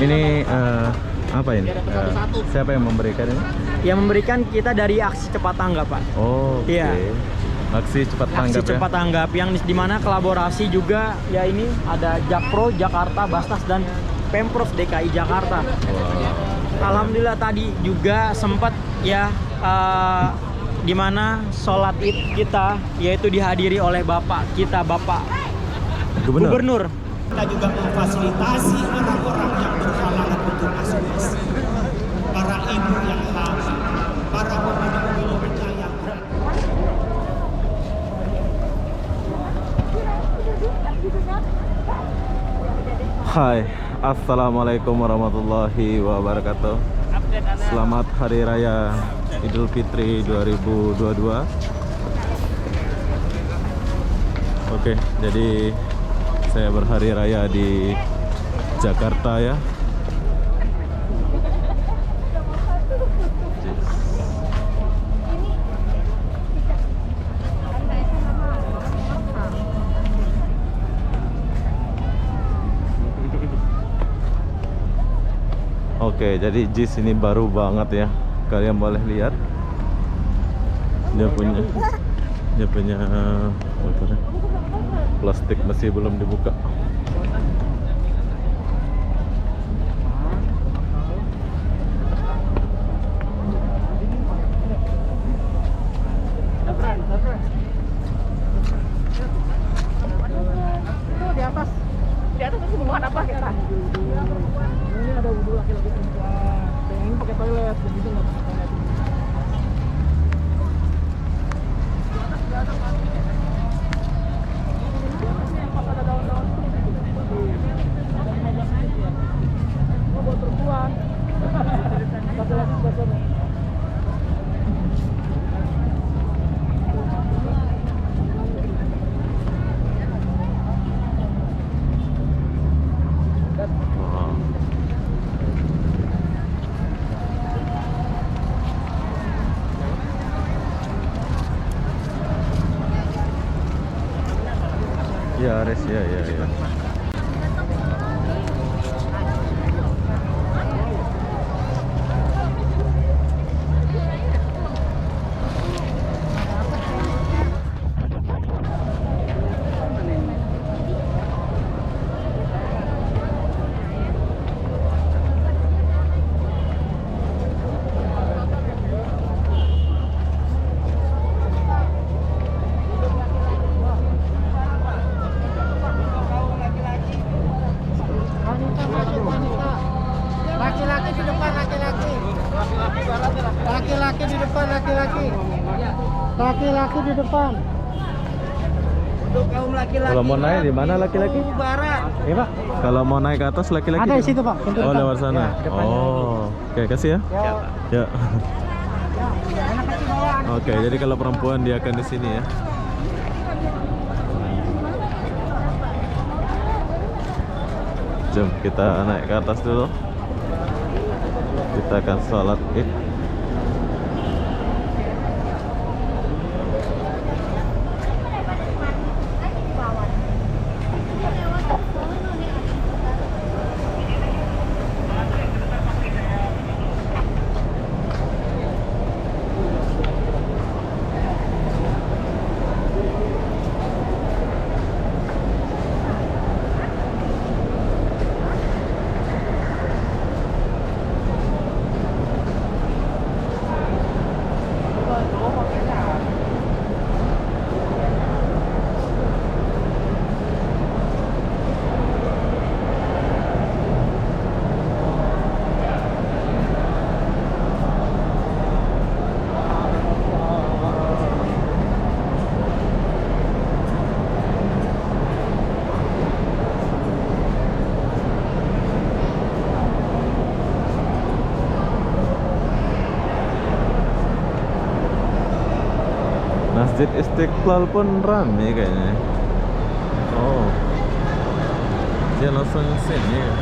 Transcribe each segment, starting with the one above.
Ini apa ini? Siapa yang memberikan ini? Yang memberikan kita dari aksi cepat tanggap, Pak. Oh, oke. Iya. Aksi cepat tanggap Aksi cepat tanggap yang dimana kolaborasi juga ya ini ada Jakpro Jakarta, Basnas dan Pemprov DKI Jakarta. Wow. Alhamdulillah tadi juga sempat ya di mana sholat id kita yaitu dihadiri oleh Bapak kita, Bapak Gubernur. Kita juga memfasilitasi orang-orang yang berhalangan untuk asuransi, para ibu yang hamil, para pemilih kita yang Hai, assalamualaikum warahmatullahi wabarakatuh. Selamat Hari Raya Idul Fitri 2022. Oke, jadi saya berhari raya di Jakarta ya. Oke, jadi JIS ini baru banget ya. Kalian boleh lihat. Dia punya apa, plastik masih belum dibuka. Di atas itu hubungan apa kita? Ini ada wudhu laki-laki perempuan. Pengen pakai toilet, begitu nggak pakai toilet. Wow. Ya, res ya. Laki-laki di depan, laki-laki. Laki-laki di depan, laki-laki. Laki-laki di depan. untuk kaum laki-laki. Kalau mau naik di mana laki-laki? Barat. Iya, Pak. Kalau mau naik ke atas laki-laki Ada di situ, Pak. Pintu Oh, depan. lewat sana. Ya, depannya. Oh, oke, kasih ya. Ya. Oke, jadi kalau perempuan dia akan di sini ya. Jom kita naik ke atas dulu. Kita akan sholat Id. Masjid Istiqlal pun ramai kayaknya. Oh, dia langsung sini ya.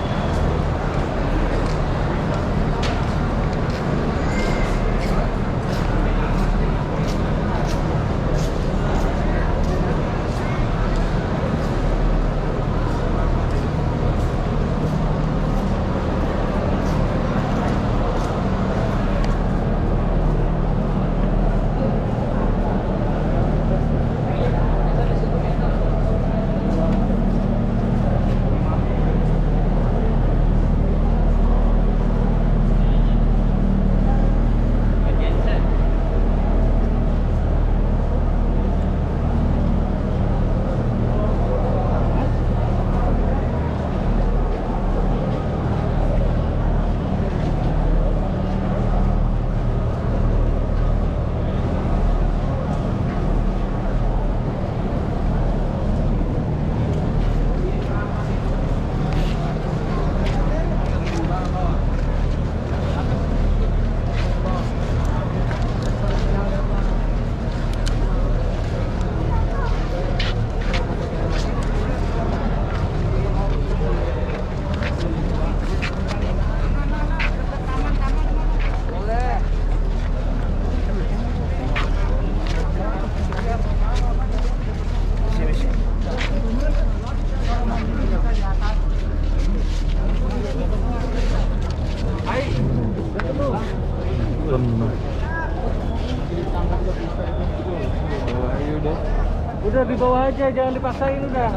Penuh. Udah di bawah aja, jangan dipaksain udah.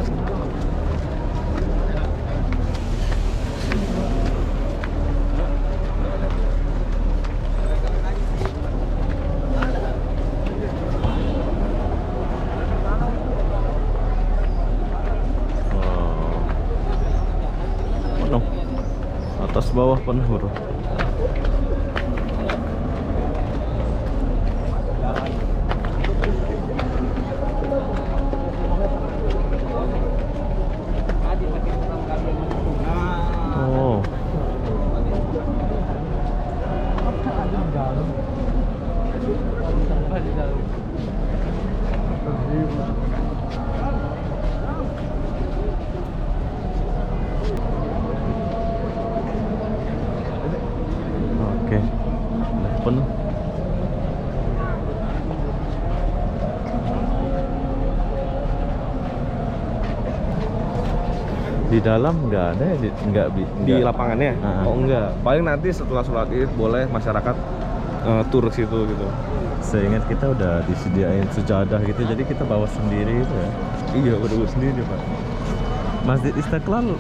Wow. Penuh. Atas bawah penuh bro. Oh. Oke. Udah penuh. Di dalam nggak ada ya? Di lapangannya? Ah. Oh enggak, paling nanti setelah sholat id boleh masyarakat tur ke situ gitu. Seingat kita udah disediain sejadah gitu, jadi kita bawa sendiri gitu ya. Iya, udah sendiri Pak. Masjid Istiqlal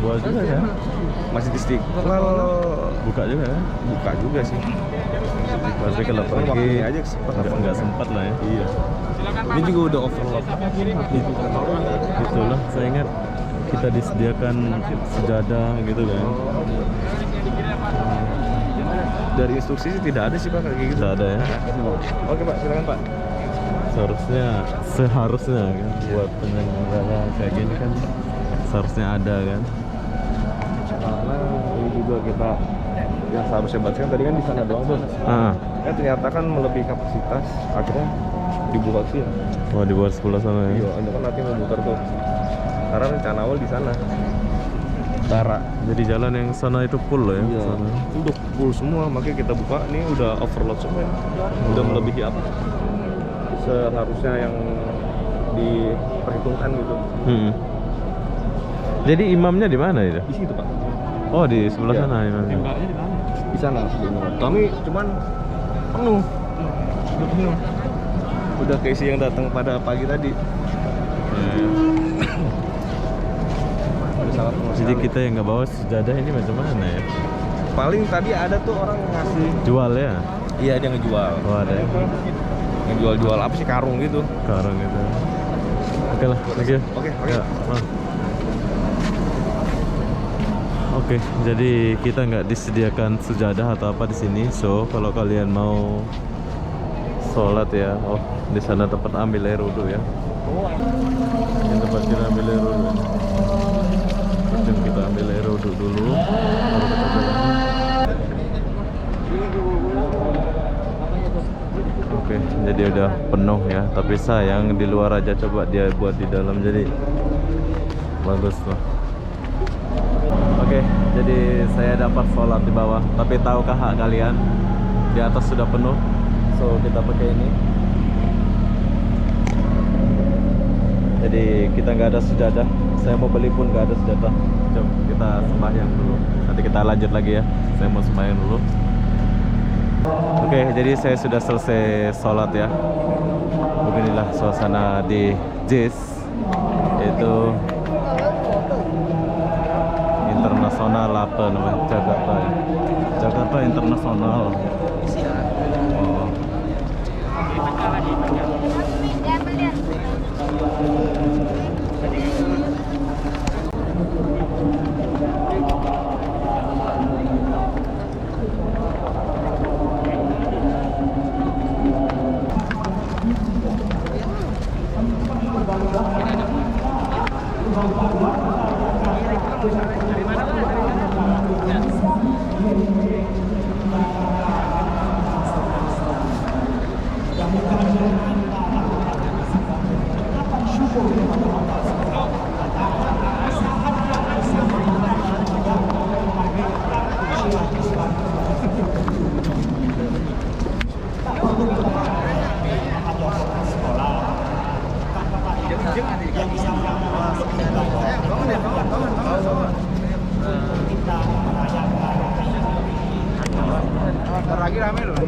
buat juga kan? Masjid Istiqlal Buka juga kan? buka juga sih. Tapi kalau Cuman pergi waktunya aja sempat nggak sempat lah ya. Iya. Ini juga udah overload. Itulah, saya ingat kita disediakan sejadah gitu kan. Dari instruksi sih tidak ada sih Pak kayak gitu. Tidak ada ya. Oke Pak, silakan Pak. Seharusnya kan buat penyelenggara kayak gini kan seharusnya ada kan. Karena ini juga kita yang seharusnya bataskan tadi kan di sana doang tuh. Ah, Ternyata kan melebihi kapasitas, akhirnya dibuka sih ya. mau dibuat sebelah sana ya. Iya, Anda kan nanti mau muter tuh. Karena rencana awal di sana. Utara. Jadi jalan yang sana itu full loh ya. Iya. Sana. Udah full semua, makanya kita buka. Ini udah overload semua. Udah melebihi apa? Seharusnya yang diperhitungkan gitu. Jadi imamnya di mana itu? Di situ Pak. Oh, di sebelah Iya. sana imamnya. Di sana sebenarnya. Kami cuman penuh. Udah penuh. Udah keisi yang datang pada pagi tadi. Udah sangat penuh Jadi sekali. kita yang nggak bawa sejadah ini macam mana ya? Paling tadi ada tuh orang ngasih. Jual ya? Iya, dia ngejual. Oh, ada ya? Ngejual-jual apa sih, karung gitu. Sekarang gitu. Oke lah, thank you. Oke. Ya, Oke, jadi kita nggak disediakan sejadah atau apa di sini. So, kalau kalian mau sholat ya, oh di sana tempat ambil air wudhu ya. Ini tempat kita ambil air wudhu. Mungkin kita ambil air wudhu dulu, baru kita jalan. Oke, jadi udah penuh ya. Tapi sayang di luar aja, coba dia buat di dalam, jadi bagus lah. Oke, jadi saya dapat sholat di bawah. Tapi tahukah kalian, di atas sudah penuh. So kita pakai ini. Jadi kita nggak ada sejadah. Saya mau beli pun nggak ada sejadah. Coba kita sembahyang dulu. Nanti kita lanjut lagi ya. Saya mau sembahyang dulu. Oke, jadi saya sudah selesai sholat ya. Beginilah suasana di JIS, yaitu internasional apa namanya, Jakarta ya. Jakarta Internasional. Oh.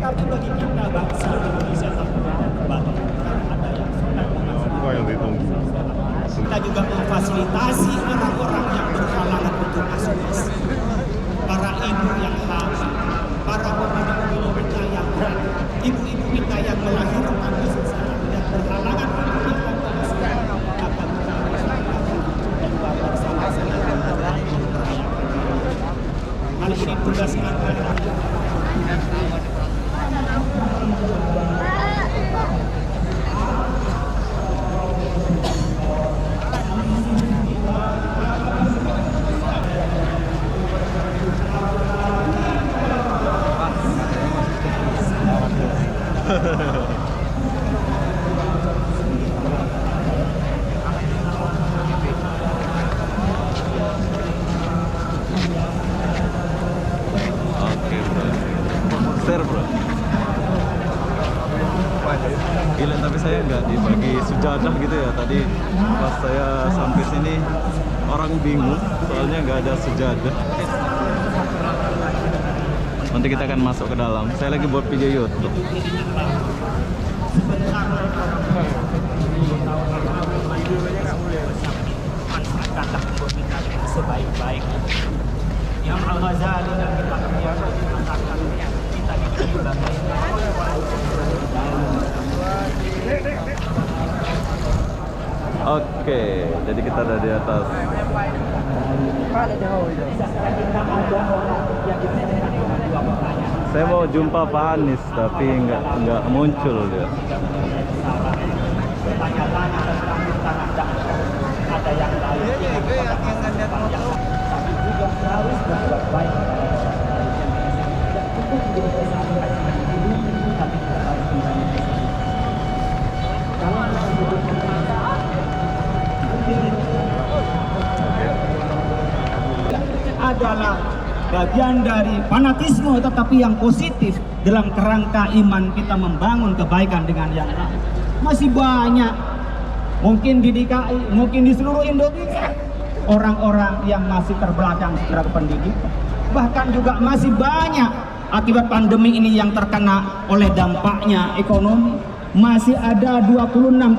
Tapi bagi kita bangsa Indonesia tak kembali karena ada yang sudah Apa yang ditunggu? kita juga memfasilitasi orang-orang yang berhalangan untuk asuransi, para ibu yang hamil, para pemilik kita yang berat, ibu-ibu kita yang melahirkan kesusahan dan berhalangan untuk melakukan asuransi. Akan dan bersama-sama hal ini tugas kita. Oke bro, share bro. Gila, tapi saya nggak dibagi sujadah gitu ya. Tadi pas saya sampai sini orang bingung soalnya nggak ada sujadah. Nanti kita akan masuk ke dalam. Saya lagi buat video YouTube. Manfaatkanlah buat kita sebaik-baik. Yang Al-Ghazali dan kita mengatakan kita diberi Oke, jadi kita ada di atas. Saya mau jumpa Pak Anies tapi nggak muncul dia. adalah bagian dari fanatisme tetapi yang positif dalam kerangka iman kita membangun kebaikan dengan yang lain. Masih banyak mungkin di DKI, mungkin di seluruh Indonesia orang-orang yang masih terbelakang secara pendidikan. Bahkan juga masih banyak akibat pandemi ini yang terkena oleh dampaknya ekonomi. Masih ada 26,5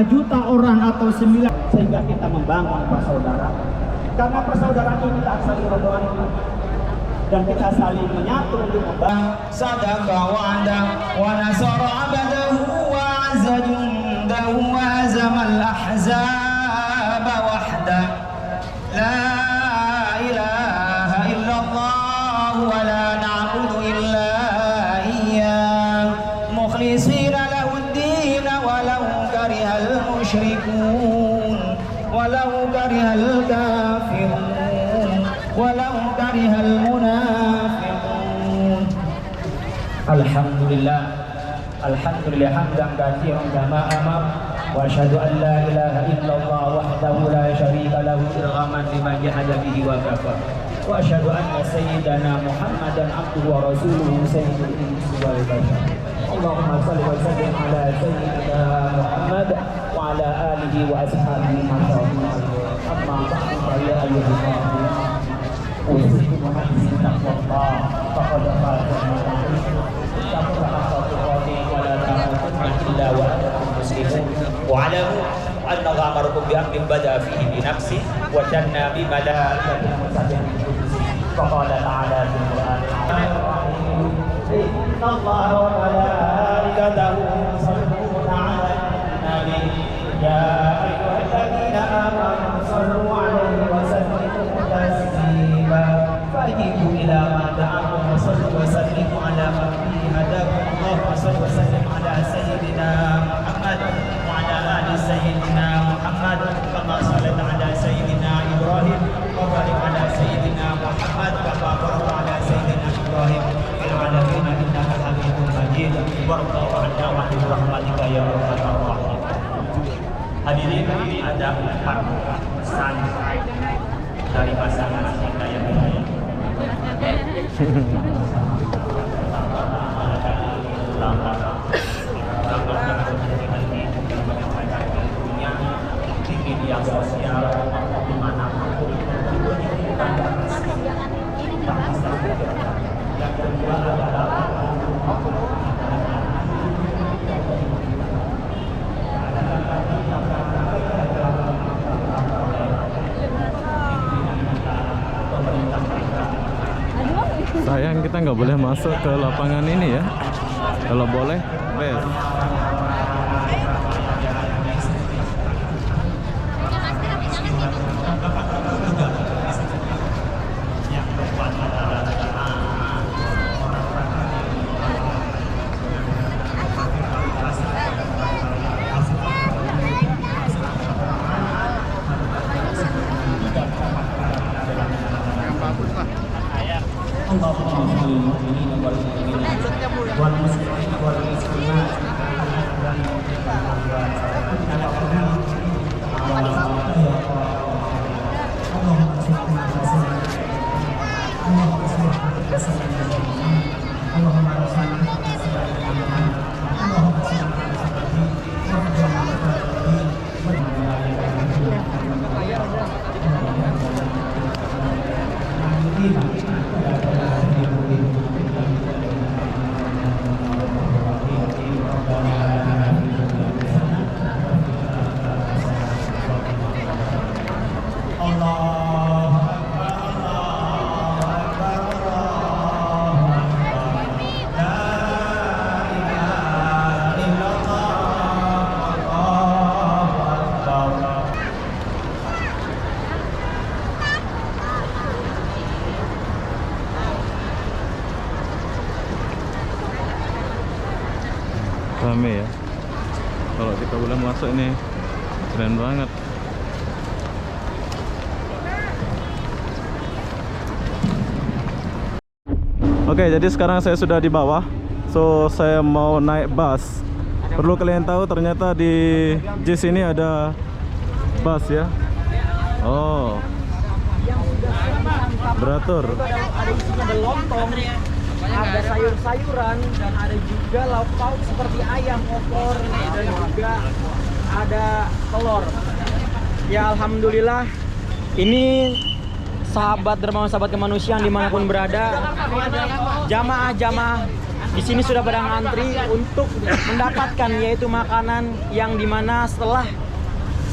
juta orang atau 9, sehingga kita membangun persaudaraan. Karena persaudaraan ini kita saling berdoa dan kita saling menyatu untuk membangun. Sadaqa wa'ada wa nasara 'abdahu wa 'azza jundahu wa hazamal ahzaba wahda. La ilaha illallah wa la na'budu illa iyyah mukhlishina lahu ad-din walau karihal musyrikun walau karihal kafirun walau karihal munafiqun. Alhamdulillah hamdan katsiran kama amar wa asyhadu an la ilaha illallah wahdahu la syarika lahu irghaman liman jahada bihi wa kafar wa asyhadu anna sayyidana Muhammadan abduhu wa rasuluhu sayyidul insi wal bashar. Allahumma shalli wa sallim ala sayyidina Muhammad wa ala alihi wa ashabihi ma sha Allah. Amma ba'du fa ya ayyuhal usikum wa nafsi taqwallah faqad faza man wa'alamu anna ghamarakum bi amrin bada fihi bi nafsi wa janna bi malaikatin mutabi'in faqala ta'ala fil Qur'an inna Allaha wa malaikatahu yusalluna 'alan nabi ya ayyuhalladzina amanu sallu 'alaihi wa sallimu taslima fajibu ila ma da'akum wa sallu wa sallimu 'ala man hadakum Allah wa sallu wa sallim 'ala sayyidina Muhammad wa 'ala ali sayyidina Muhammad kama sallaita 'ala sayyidina Ibrahim wa barik 'ala sayyidina Muhammad kama barakta 'ala sayyidina Ibrahim fil 'alamin innaka Hamidum Majid warḍa 'anna wa bi rahmatika ya arhamar rahimin. Hadirin, ini ada 4 pesan dari pasangan kita yang berbahagia. Di media sosial dimanapun yang kedua adalah Sayang kita nggak boleh masuk ke lapangan ini ya. Kalau boleh, best. Rame ya. Kalau kita boleh masuk ini keren banget. Oke, jadi sekarang saya sudah di bawah. So saya mau naik bus. Perlu kalian tahu ternyata di JIS ini ada bus ya. Oh, beratur. Ada isinya, ada lontong, ada sayur-sayuran, dan ada juga lauk pauk seperti ayam, opor, dan juga ada telur. Ya alhamdulillah, ini sahabat dermawan, sahabat kemanusiaan dimanapun berada, jamaah-jamaah di sini sudah pada ngantri untuk mendapatkan yaitu makanan yang dimana setelah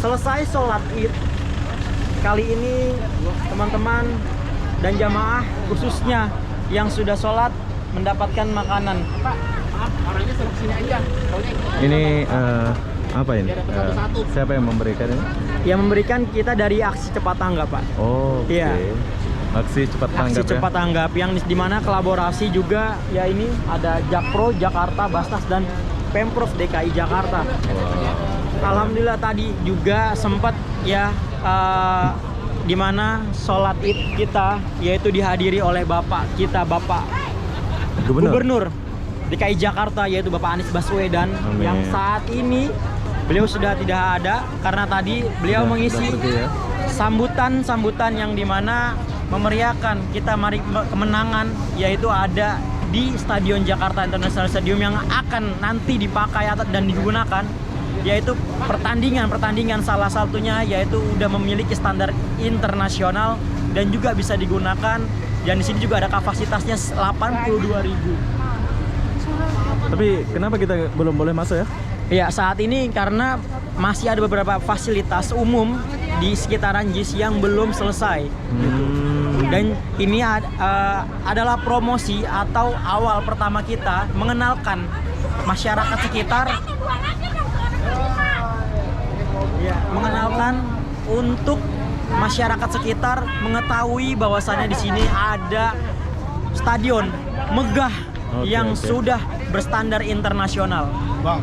selesai sholat Id kali ini, teman-teman dan jamaah khususnya yang sudah sholat mendapatkan makanan. Pak, maaf, orangnya suruh sini aja. Ini apa ini? Siapa yang memberikan ini? Yang memberikan kita dari aksi cepat tanggap, Pak. Oh, oke. Iya. Aksi cepat tanggap Aksi cepat tanggap yang dimana kolaborasi juga ya, ini ada Jakpro Jakarta, Basnas, dan Pemprov DKI Jakarta. Wow. Alhamdulillah tadi juga sempat ya dimana sholat Id kita yaitu dihadiri oleh Bapak kita, Bapak Gubernur DKI Jakarta, yaitu Bapak Anies Baswedan. Amin. Yang saat ini beliau sudah tidak ada karena tadi beliau mengisi pergi ya. sambutan yang dimana memeriahkan kita mari kemenangan, yaitu ada di Stadion Jakarta International Stadium yang akan nanti dipakai dan digunakan, yaitu pertandingan salah satunya yaitu udah memiliki standar internasional dan juga bisa digunakan, dan di sini juga ada kapasitasnya 82.000. Tapi kenapa kita belum boleh masuk ya? Ya, saat ini karena masih ada beberapa fasilitas umum di sekitaran JIS yang belum selesai. Dan ini adalah promosi atau awal pertama kita mengenalkan masyarakat sekitar, ya, mengenalkan untuk masyarakat sekitar mengetahui bahwasannya di sini ada stadion megah yang sudah berstandar internasional. Bang,